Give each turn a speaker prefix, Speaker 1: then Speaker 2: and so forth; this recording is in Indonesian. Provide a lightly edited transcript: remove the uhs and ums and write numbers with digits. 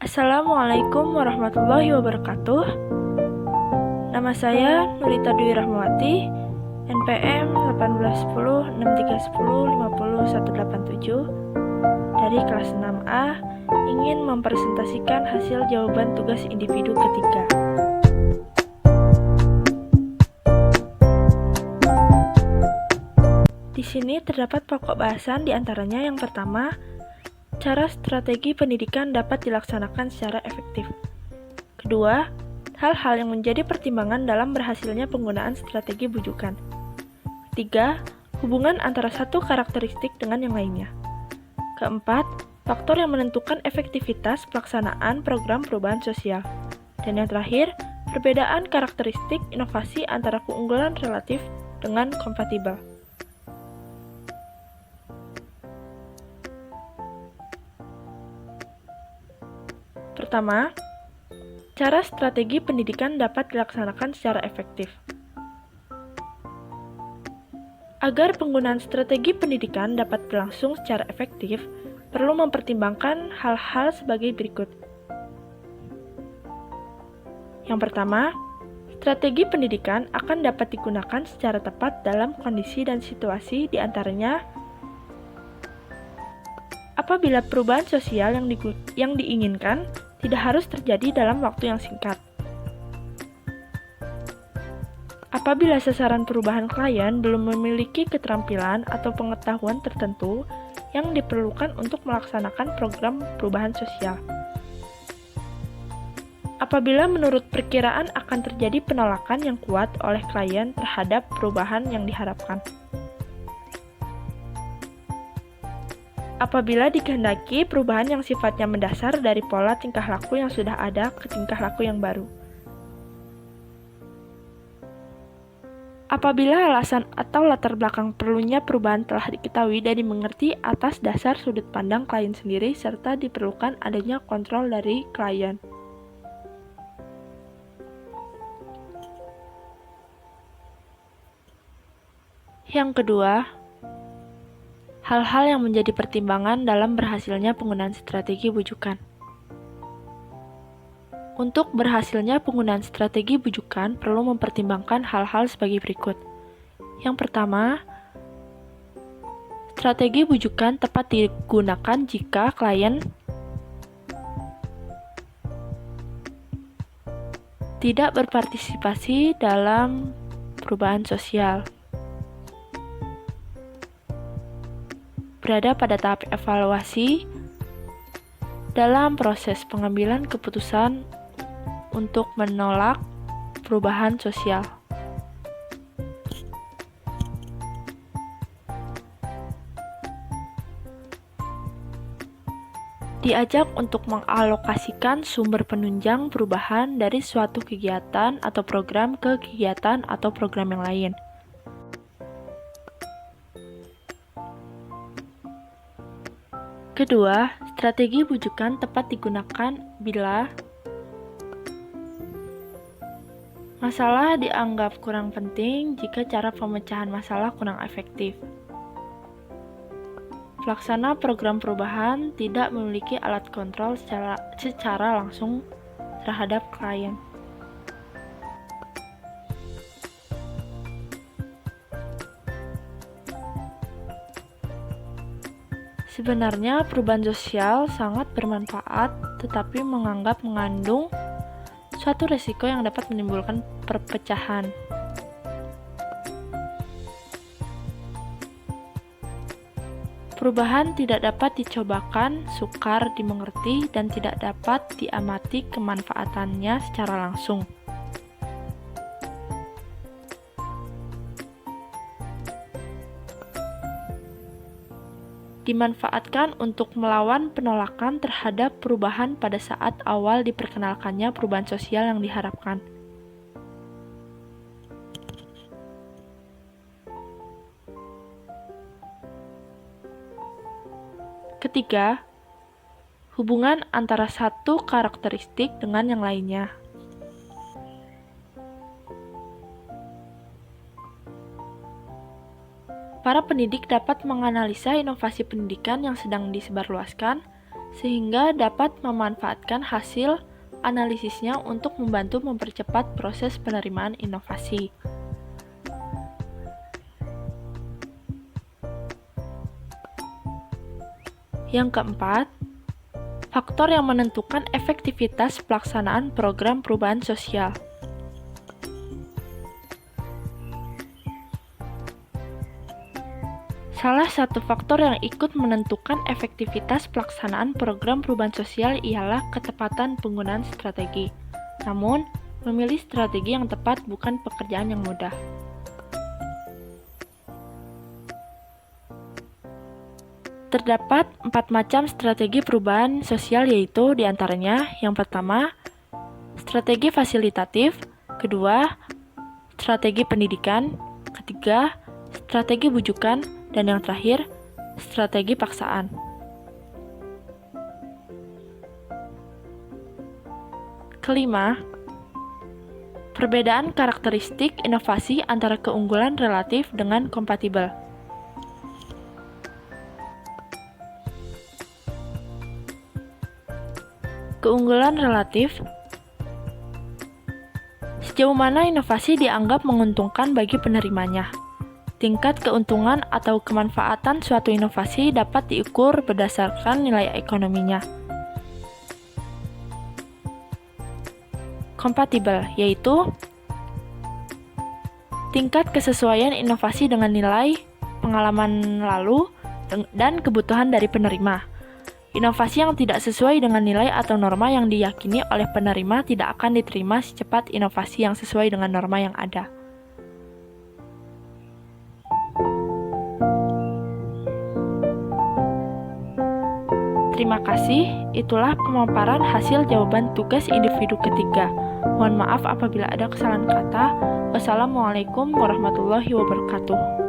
Speaker 1: Assalamualaikum warahmatullahi wabarakatuh. Nama saya Nurita Dwi Rahmawati, NPM 181063105087 dari kelas 6A, ingin mempresentasikan hasil jawaban tugas individu ketiga. Di sini terdapat pokok bahasan, di antaranya yang pertama, cara strategi pendidikan dapat dilaksanakan secara efektif. Kedua, hal-hal yang menjadi pertimbangan dalam berhasilnya penggunaan strategi bujukan. Ketiga, hubungan antara satu karakteristik dengan yang lainnya. Keempat, faktor yang menentukan efektivitas pelaksanaan program perubahan sosial. Dan yang terakhir, perbedaan karakteristik inovasi antara keunggulan relatif dengan kompatibel. Pertama, cara strategi pendidikan dapat dilaksanakan secara efektif. Agar penggunaan strategi pendidikan dapat berlangsung secara efektif, perlu mempertimbangkan hal-hal sebagai berikut. Yang pertama, strategi pendidikan akan dapat digunakan secara tepat dalam kondisi dan situasi, di antaranya apabila perubahan sosial yang diinginkan tidak harus terjadi dalam waktu yang singkat. Apabila sasaran perubahan klien belum memiliki keterampilan atau pengetahuan tertentu yang diperlukan untuk melaksanakan program perubahan sosial. Apabila menurut perkiraan akan terjadi penolakan yang kuat oleh klien terhadap perubahan yang diharapkan. Apabila dikehendaki perubahan yang sifatnya mendasar dari pola tingkah laku yang sudah ada ke tingkah laku yang baru. Apabila alasan atau latar belakang perlunya perubahan telah diketahui dan dimengerti atas dasar sudut pandang klien sendiri, serta diperlukan adanya kontrol dari klien. Yang kedua, hal-hal yang menjadi pertimbangan dalam berhasilnya penggunaan strategi bujukan. Untuk berhasilnya penggunaan strategi bujukan perlu mempertimbangkan hal-hal sebagai berikut. Yang pertama, strategi bujukan tepat digunakan jika klien tidak berpartisipasi dalam perubahan sosial, berada pada tahap evaluasi dalam proses pengambilan keputusan untuk menolak perubahan sosial. Diajak untuk mengalokasikan sumber penunjang perubahan dari suatu kegiatan atau program ke kegiatan atau program yang lain. Kedua, strategi bujukan tepat digunakan bila masalah dianggap kurang penting jika cara pemecahan masalah kurang efektif. Pelaksana program perubahan tidak memiliki alat kontrol secara langsung terhadap klien. Sebenarnya perubahan sosial sangat bermanfaat, tetapi mengandung suatu risiko yang dapat menimbulkan perpecahan. Perubahan tidak dapat dicobakan, sukar dimengerti, dan tidak dapat diamati kemanfaatannya secara langsung. Dimanfaatkan untuk melawan penolakan terhadap perubahan pada saat awal diperkenalkannya perubahan sosial yang diharapkan. Ketiga, hubungan antara satu karakteristik dengan yang lainnya. Para pendidik dapat menganalisa inovasi pendidikan yang sedang disebarluaskan sehingga dapat memanfaatkan hasil analisisnya untuk membantu mempercepat proses penerimaan inovasi. Yang keempat, faktor yang menentukan efektivitas pelaksanaan program perubahan sosial. Salah satu faktor yang ikut menentukan efektivitas pelaksanaan program perubahan sosial ialah ketepatan penggunaan strategi. Namun, memilih strategi yang tepat bukan pekerjaan yang mudah. Terdapat 4 macam strategi perubahan sosial, yaitu diantaranya yang pertama, strategi fasilitatif, kedua, strategi pendidikan, ketiga, strategi bujukan, dan yang terakhir, strategi paksaan. Kelima, perbedaan karakteristik inovasi antara keunggulan relatif dengan kompatibel. Keunggulan relatif, sejauh mana inovasi dianggap menguntungkan bagi penerimanya. Tingkat keuntungan atau kemanfaatan suatu inovasi dapat diukur berdasarkan nilai ekonominya. Kompatibel, yaitu tingkat kesesuaian inovasi dengan nilai, pengalaman lalu, dan kebutuhan dari penerima. Inovasi yang tidak sesuai dengan nilai atau norma yang diyakini oleh penerima tidak akan diterima secepat inovasi yang sesuai dengan norma yang ada. Terima kasih, itulah pemaparan hasil jawaban tugas individu ketiga. Mohon maaf apabila ada kesalahan kata. Wassalamualaikum warahmatullahi wabarakatuh.